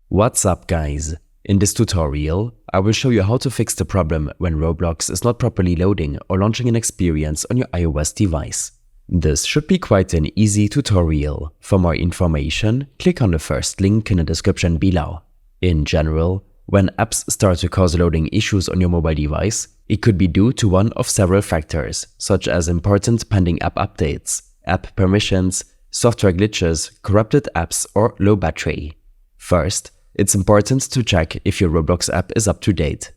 What's up, guys? In this tutorial, I will show you how to fix the problem when Roblox is not properly loading or launching an experience on your iOS device. This should be quite an easy tutorial. For more information, click on the first link in the description below. In general, when apps start to cause loading issues on your mobile device, it could be due to one of several factors, such as important pending app updates, app permissions, software glitches, corrupted apps, or low battery. First, it's important to check if your Roblox app is up to date.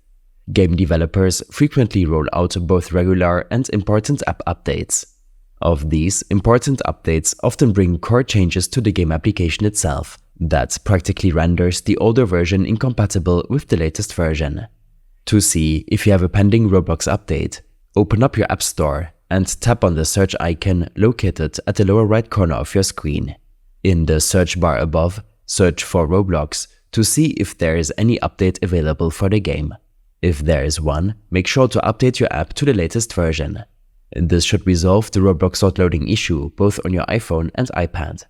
Game developers frequently roll out both regular and important app updates. Of these, important updates often bring core changes to the game application itself that practically renders the older version incompatible with the latest version. To see if you have a pending Roblox update, open up your App Store and tap on the search icon located at the lower right corner of your screen. In the search bar above, search for Roblox to see if there is any update available for the game. If there is one, make sure to update your app to the latest version. This should resolve the Roblox loading issue both on your iPhone and iPad.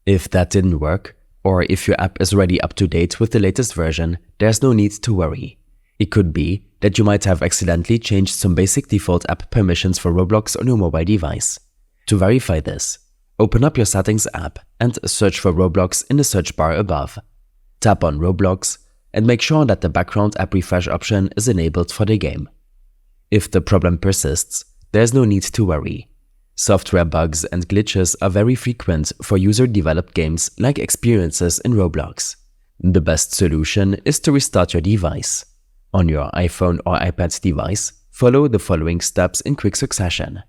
If that didn't work, or if your app is already up to date with the latest version, there's no need to worry. It could be that you might have accidentally changed some basic default app permissions for Roblox on your mobile device. To verify this, open up your Settings app and search for Roblox in the search bar above. Tap on Roblox and make sure that the background app refresh option is enabled for the game. If the problem persists, there's no need to worry. Software bugs and glitches are very frequent for user-developed games like experiences in Roblox. The best solution is to restart your device. On your iPhone or iPad device, follow the following steps in quick succession.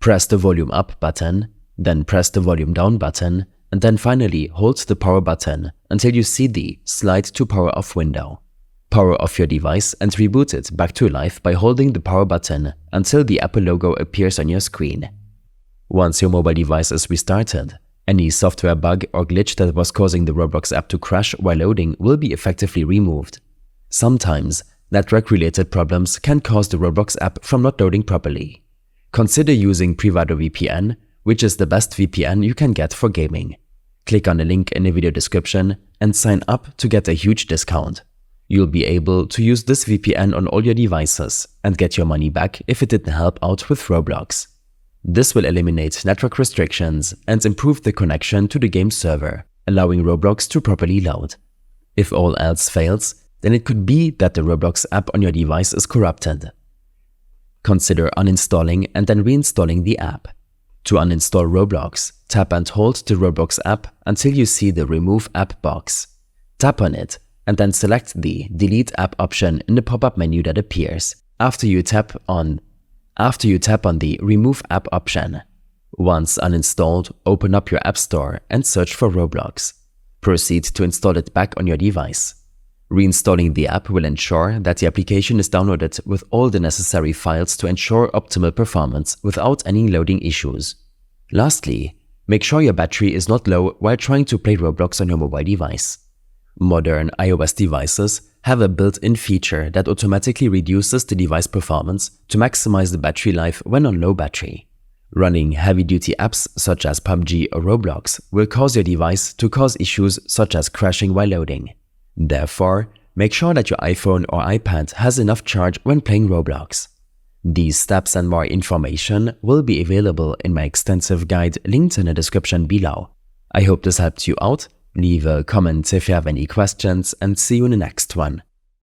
Press the volume up button, then press the volume down button, and then finally hold the power button until you see the slide to power off window. Power off your device and reboot it back to life by holding the power button until the Apple logo appears on your screen. Once your mobile device is restarted, any software bug or glitch that was causing the Roblox app to crash while loading will be effectively removed. Sometimes, network-related problems can cause the Roblox app from not loading properly. Consider using PrivadoVPN, which is the best VPN you can get for gaming. Click on the link in the video description and sign up to get a huge discount. You'll be able to use this VPN on all your devices and get your money back if it didn't help out with Roblox. This will eliminate network restrictions and improve the connection to the game server, allowing Roblox to properly load. If all else fails, then it could be that the Roblox app on your device is corrupted. Consider uninstalling and then reinstalling the app. To uninstall Roblox, tap and hold the Roblox app until you see the Remove App box. Tap on it and then select the Delete App option in the pop-up menu that appears after you tap on the Remove App option. Once uninstalled, open up your App Store and search for Roblox. Proceed to install it back on your device. Reinstalling the app will ensure that the application is downloaded with all the necessary files to ensure optimal performance without any loading issues. Lastly, make sure your battery is not low while trying to play Roblox on your mobile device. Modern iOS devices have a built-in feature that automatically reduces the device performance to maximize the battery life when on low battery. Running heavy-duty apps such as PUBG or Roblox will cause your device to cause issues such as crashing while loading. Therefore, make sure that your iPhone or iPad has enough charge when playing Roblox. These steps and more information will be available in my extensive guide linked in the description below. I hope this helped you out. Leave a comment if you have any questions and see you in the next one.